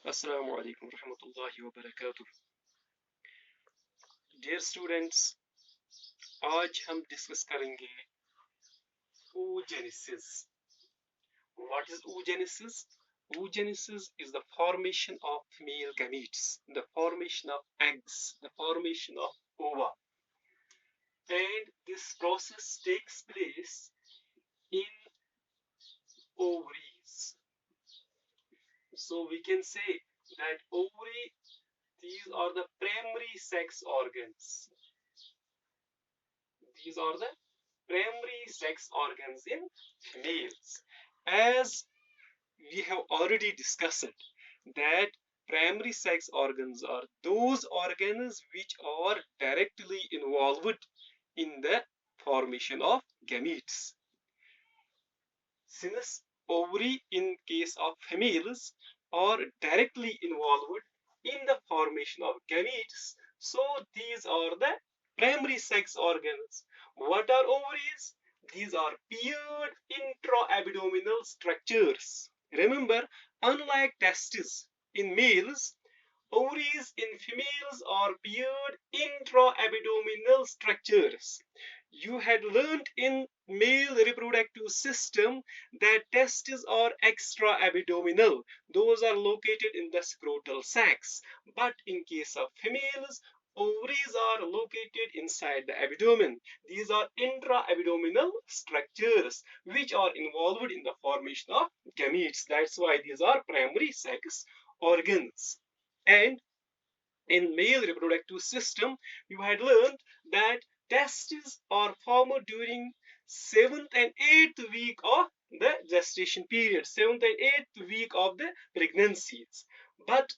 Assalamu alaikum rahmatullahi wa barakatuh. Dear students, आज हम discuss करेंगे oogenesis. What is oogenesis? Oogenesis is the formation of male gametes, the formation of eggs, the formation of ova, and this process takes place in ovaries. So we can say that ovary, these are the primary sex organs. These are the primary sex organs in males. As we have already discussed that primary sex organs are those organs which are directly involved in the formation of gametes. Since ovary in case of females are directly involved in the formation of gametes, so these are the primary sex organs. What are ovaries? These are paired intra-abdominal structures. Remember, unlike testes in males, ovaries in females are paired intra-abdominal structures. You had learned in male reproductive system that testes are extra-abdominal. Those are located in the scrotal sacs. But in case of females, ovaries are located inside the abdomen. These are intra-abdominal structures which are involved in the formation of gametes. That's why these are primary sex organs. And in male reproductive system, you had learned that testes are formed during 7th and 8th week of the gestation period, 7th and 8th week of the pregnancies. But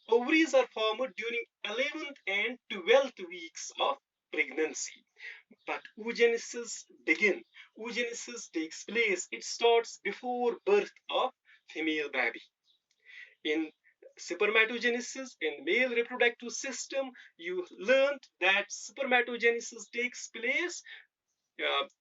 ovaries are formed during 11th and 12th weeks of pregnancy. But oogenesis begin. Oogenesis takes place. It starts before birth of female baby. In spermatogenesis, in male reproductive system, you learned that spermatogenesis takes place.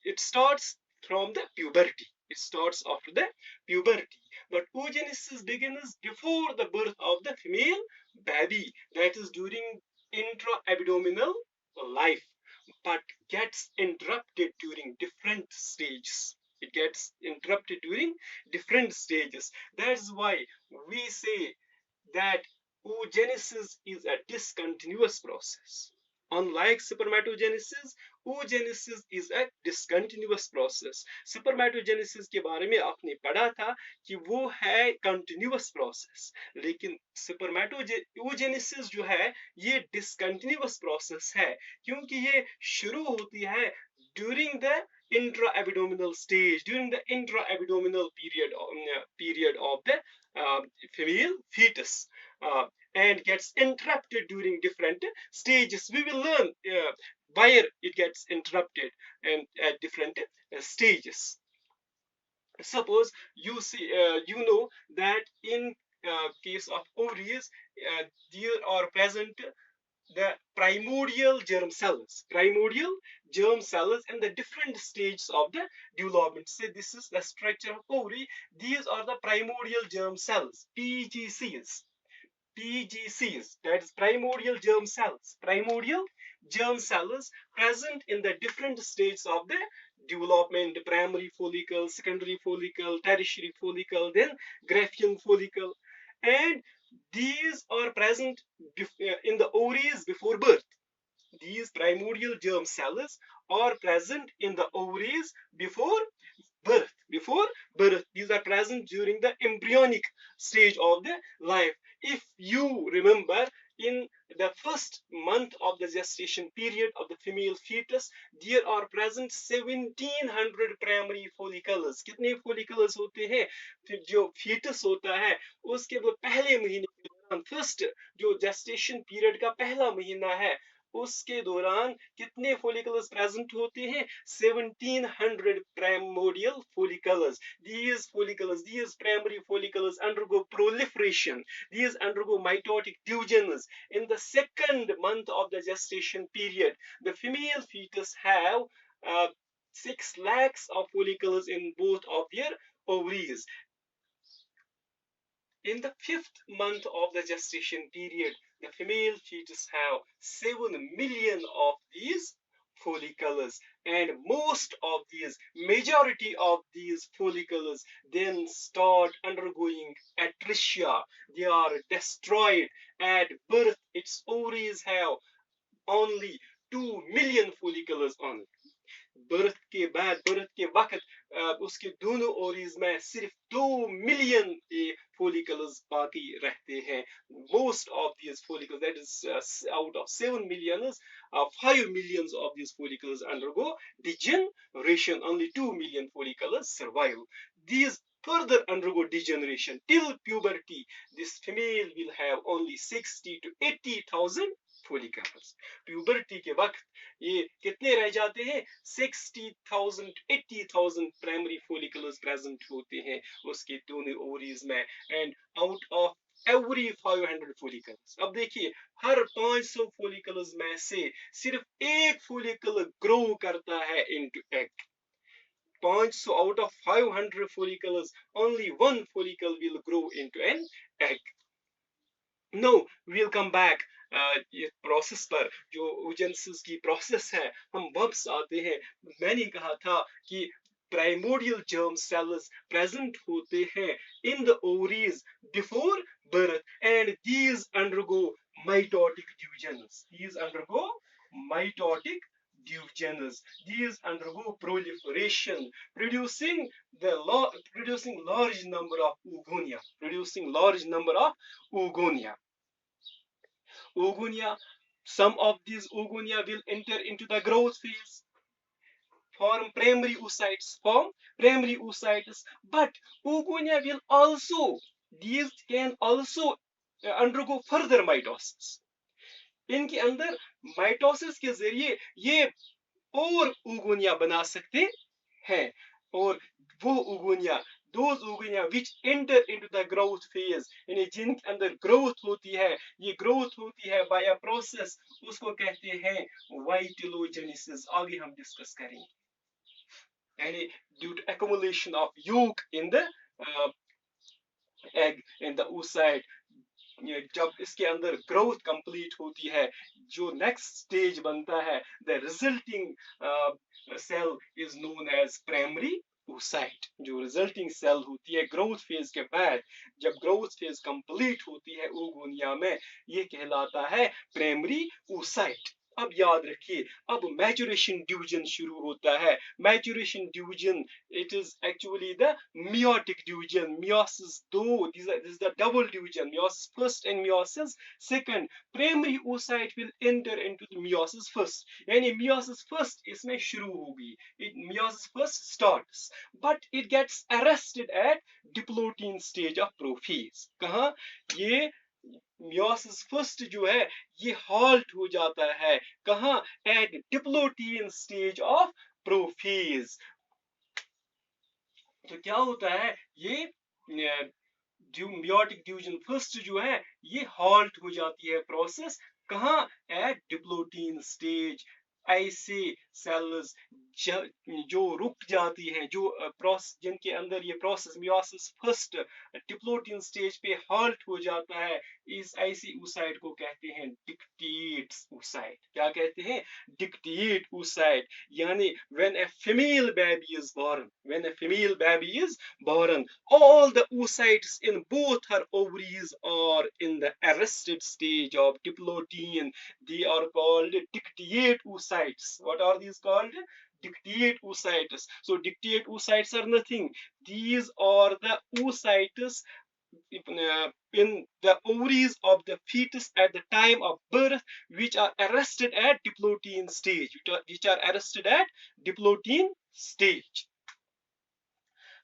It starts from the puberty. It starts after the puberty. But oogenesis begins before the birth of the female baby. That is during intra-abdominal life, but gets interrupted during different stages. It gets interrupted during different stages. That's why we say that oogenesis is a discontinuous process. Unlike spermatogenesis, oogenesis is a discontinuous process. Spermatogenesis के बारे में आपने पढ़ा था कि वो है continuous process, लेकिन oogenesis जो है ये discontinuous process है, क्योंकि ये शुरू होती है during the intra-abdominal stage, during the intra-abdominal period of the female fetus, and gets interrupted during different stages. We will learn where it gets interrupted and at different stages. Suppose you see, you know that in case of ovaries, there are present the primordial germ cells, and the different stages of the development. Say this is the structure of ovary. These are the primordial germ cells, PGCs. PGCs, that is primordial germ cells. Primordial germ cells present in the different stages of the development: primary follicle, secondary follicle, tertiary follicle, then Graafian follicle. And these are present in the ovaries before birth. These primordial germ cells are present in the ovaries before birth. These are present during the embryonic stage of the life. If you remember, in the first month of the gestation period of the female fetus, there are present 1700 primary follicles. कितने follicles होते हैं? फिर जो fetus होता है उसके वो पहले महीने के दौरान, फर्स्ट जो gestation period का पहला महीना है, उसके दौरान कितने follicles present होते हैं? 1700 primordial follicles. These primary follicles undergo proliferation. These undergo mitotic fusions. In the second month of the gestation period, the female fetus have 6 lakhs of follicles in both of their ovaries. In the 5th month of the gestation period, the female fetus have 7 million of these follicles, and most of these, majority of these follicles then start undergoing atresia. They are destroyed at birth. Its ovaries have only 2 million follicles only. Birth के बाद, birth के वक्त उसके दोनों ovaries में सिर्फ 2 million follicles बाकी रहते हैं. Most of these follicles, that is out of 7 millions, 5 millions of these follicles undergo degeneration. Only 2 million follicles survive. These further undergo degeneration till puberty. This female will have only 60 to 80,000 follicles. Puberty के वक्त ये कितने रह जाते हैं? 60,000 80,000 primary follicles present होते हैं उसके दोनों ओवरीज में. And out of every 500 follicles, अब देखिए हर 500 follicles में से सिर्फ एक follicle ग्रो करता है into egg. 500 out of 500 follicles, only one follicle will grow into an egg. No, we'll come back ये प्रोसेस पर. जो oogenesis की प्रोसेस है हम वापस आते हैं. मैंने कहा था कि primordial germ cells present होते हैं in the ovaries before birth, and these undergo mitotic divisions. These undergo mitotic divisions. These undergo proliferation, producing large number of oogonia. Producing large number of oogonia. Oogonia, some of these oogonia will enter into the growth phase, form primary oocytes, but oogonia will also, these can also undergo further mitosis. इनके अंदर mitosis के जरिए ये और oogonia बना सकते हैं. और वो oogonia, those oogonia which enter into the growth phase, यानी जिनके अंदर growth होती है, ये growth होती है by a process, उसको कहते हैं vitellogenesis. आगे हम डिस्कस करेंगे. यानी due to accumulation of yolk in the egg, in the oocyte, जब इसके अंदर ग्रोथ कंप्लीट होती है, जो नेक्स्ट स्टेज बनता है, the resulting cell is known as primary oocyte. जो रिजल्टिंग सेल होती है ग्रोथ फेज के बाद, जब ग्रोथ फेज कंप्लीट होती है oogonia में, ये कहलाता है प्राइमरी oocyte. अब याद रखिए, अब मैच्योरेशन डिवीजन शुरू होता है. Maturation division, it is actually the meiotic division. Meiosis 2, this is the double division, meiosis first and meiosis second. Primary oocyte will enter into the meiosis first, यानी meiosis first इसमें शुरू होगी. Meiosis first starts, but it gets arrested at diplotin stage of prophase. कहाँ? ये meiosis first जो है ये halt हो जाता है. कहाँ? At diplotin stage of prophase. तो क्या होता है, ये meiotic division first जो है ये halt हो जाती है प्रोसेस. कहाँ? At diplotin stage. ऐसे सेल्स जो रुक जाती हैं, जो प्रोसेस, जिनके अंदर ये process meiosis first diplotene stage पे halt हो जाता है, इस ऐसी oocyte को कहते हैं dictate oocyte. क्या कहते हैं? Dictate oocyte. यानी when a female baby is born, all the oocytes in both her ovaries are in the arrested stage of diplotin. They are called dictate oocytes. What are these called? Dictate oocytes. So dictate oocytes are nothing. These are the oocytes in the ovaries of the fetus at the time of birth, which are arrested at diplotin stage.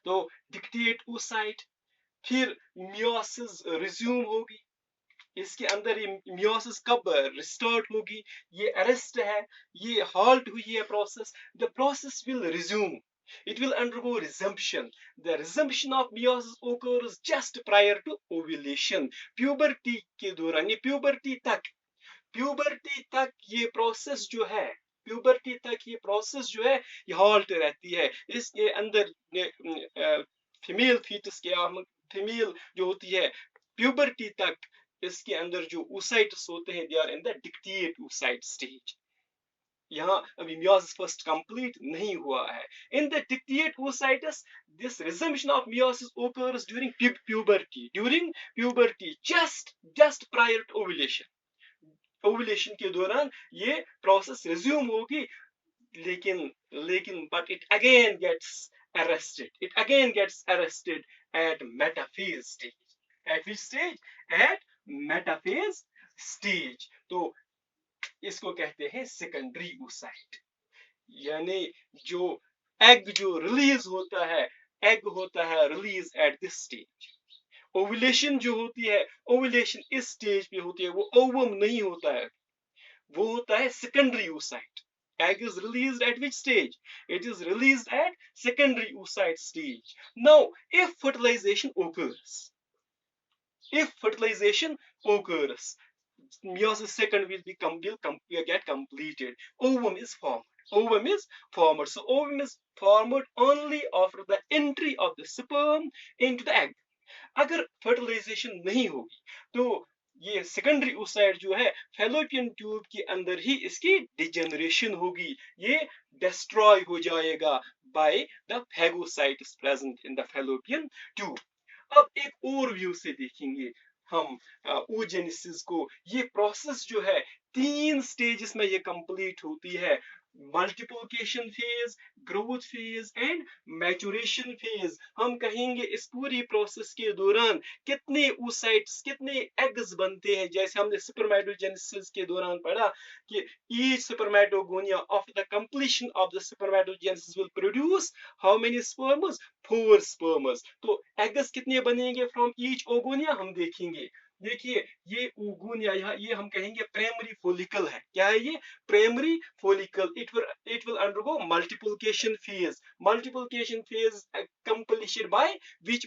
तो dictate oocyte, फिर meiosis resume होगी. इसके अंदर ये meiosis कब restart होगी? ये arrest है, ये halt हुई है process. The process will resume. It will undergo resumption. The resumption of meiosis occurs just prior to ovulation. Puberty के दौरान, ये puberty तक ये प्रोसेस जो है, puberty तक ये प्रोसेस जो है ये halt रहती है. इसके अंदर फीमेल फीटस के फीमेल जो होती है प्यूबर्टी तक इसके अंदर जो oocytes होते हैं, they are in the dictyate oocyte stage. यहाँ अभी meiosis first complete नहीं हुआ है। In the dictate oocytes, this resumption of meiosis occurs during puberty, just prior to ovulation। Ovulation के दौरान ये प्रोसेस रिज्यूम होगी, लेकिन लेकिन but it again gets arrested at metaphase stage। at which stage? at metaphase stage। तो इसको कहते हैं सेकेंडरी oocyte। यानी जो एग जो रिलीज होता है, एग होता है release at this stage. Ovulation जो होती है, ओवुलेशन इस स्टेज पे होती है, वो ओवम नहीं होता है, वो होता है secondary oocyte। Egg is released at which stage? It is released at secondary oocyte stage। Now, if fertilization occurs, meiosis second will get completed. Ovum is formed. So ovum is formed only after the entry of the sperm into the egg। अगर fertilization नहीं होगी तो ये secondary oocyte जो है fallopian tube के अंदर ही इसकी डिजेनरेशन होगी, ये डिस्ट्रॉय हो जाएगा by the phagocytes present in the fallopian tube। अब एक और व्यू से देखेंगे हम oogenesis को। ये प्रोसेस जो है 3 स्टेजेस में ये कंप्लीट होती है, multiplication phase, growth phase and maturation phase. हम कहेंगे इस पूरी प्रोसेस के दौरान कितने oocytes, कितने एग्स बनते हैं, जैसे हमने स्पर्मेटोजेनेसिस के दौरान पढ़ा कि each spermatogonia after the completion of the spermatogenesis will produce how many sperms? 4 sperms। तो एग्स कितने बनेंगे फ्रॉम ईच ओगोनिया, हम देखेंगे। देखिए ये ओगोनिया, यहाँ ये हम कहेंगे प्राइमरी फोलिकल है। क्या है ये? Primary follicle. it will undergo multiplication phase। multiplication phase accomplished by which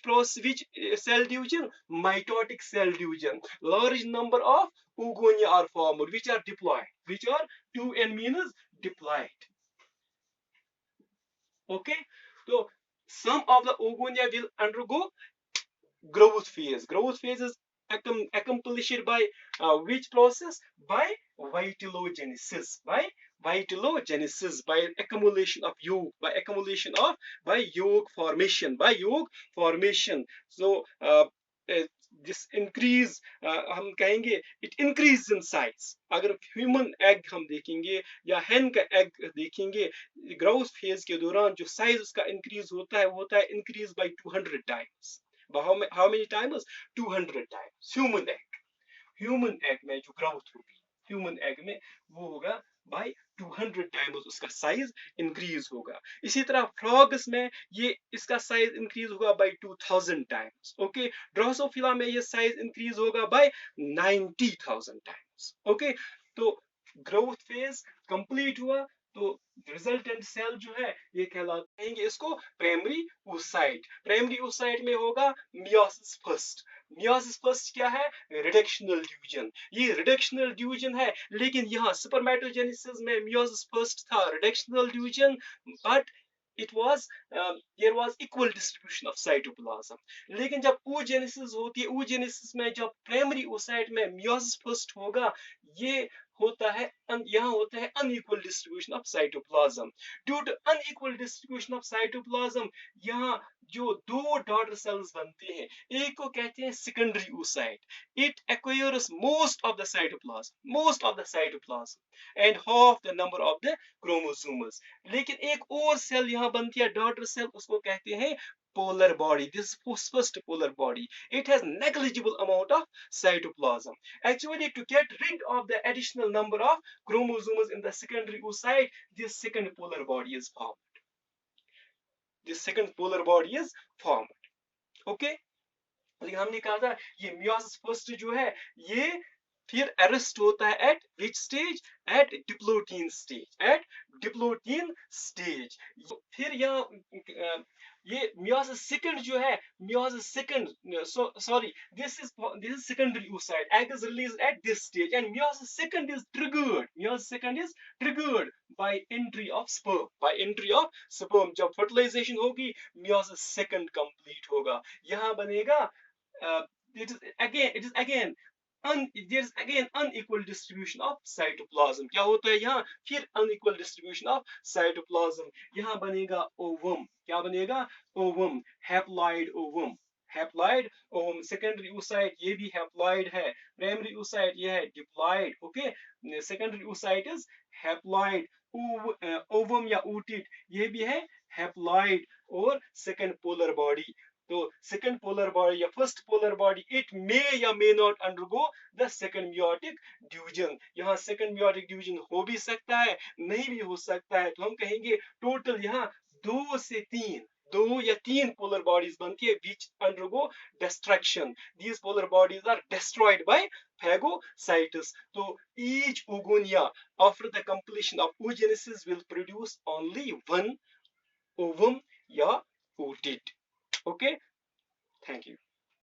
cell division? Mitotic cell division। large number of oogonia are formed which are diploid, which are 2n means diploid। okay, so some of the oogonia will undergo growth phase। growth phase is accomplished by which process? By vitellogenesis। by accumulation of yolk, by yolk formation। so this increase हम कहेंगे it increases in size। अगर human egg हम देखेंगे या hen का egg देखेंगे, growth phase के दौरान जो साइज उसका इंक्रीज होता है वो होता है increase by 200 times। how many times? 200 times। Human egg में जो ग्रोथ होगी ह्यूमन एग में वो होगा by 200 times उसका साइज इंक्रीज होगा। इसी तरह फ्रॉग्स में ये इसका साइज इंक्रीज होगा by 2000 times। ओके, ड्रोसोफिला में ये साइज इंक्रीज होगा by 90,000 times। ओके, तो ग्रोथ फेज कंप्लीट हुआ तो रिजल्टेंट सेल जो है ये कहलाते हैं इसको प्राइमरी oocyte। प्राइमरी oocyte में होगा meiosis फर्स्ट। meiosis फर्स्ट क्या है? Reductional division. ये रिडक्शनल डिवीजन है, लेकिन यहाँ स्पर्मेटोजेनेसिस में meiosis फर्स्ट था reductional division, but there was equal distribution of cytoplasm। लेकिन जब oogenesis होती है, oogenesis में जब प्राइमरी oocyte में meiosis फर्स्ट होगा, ये होता है यहाँ होता है unequal distribution of cytoplasm। due to unequal distribution of cytoplasm, यहाँ जो दो डॉटर सेल्स बनते हैं, एक को कहते हैं secondary oocyte। it acquires most of the cytoplasm and half the number of the chromosomes। लेकिन एक और सेल यहाँ बनती है डॉटर सेल, उसको कहते हैं polar body। this first polar body, it has negligible amount of cytoplasm। actually, to get rid of the additional number of chromosomes in the secondary oocyte, this second polar body is formed। okay, लेकिन हमने कहा था ये meiosis first जो है ये फिर arrest होता है at which stage? at diplotin stage। फिर यहाँ ये meiosis second जो है, meiosis second sorry, this is secondary oocyte। egg is released at this stage and meiosis second is triggered by entry of sperm। जब fertilization होगी meiosis second complete होगा। यहाँ बनेगा it is again there is again unequal distribution of cytoplasm. क्या होता है यहाँ फिर unequal distribution of cytoplasm. यहाँ बनेगा ovum. क्या बनेगा? ovum. haploid ovum. haploid ovum. secondary oocyte ये भी haploid है. primary oocyte ये है diploid. okay, secondary oocyte is haploid. ovum या oocyte ये भी है haploid. और second polar body. तो second polar body या first polar body it may या may not undergo the second meiotic division. यहाँ second meiotic division हो भी सकता है, नहीं भी हो सकता है. तो हम कहेंगे टोटल यहाँ 2 से 3 दो या तीन polar bodies बनती है which undergo destruction. These polar bodies are destroyed by phagocytus. तो each oogonia after the completion of oogenesis will produce only one ovum या oocyte. Okay, thank you.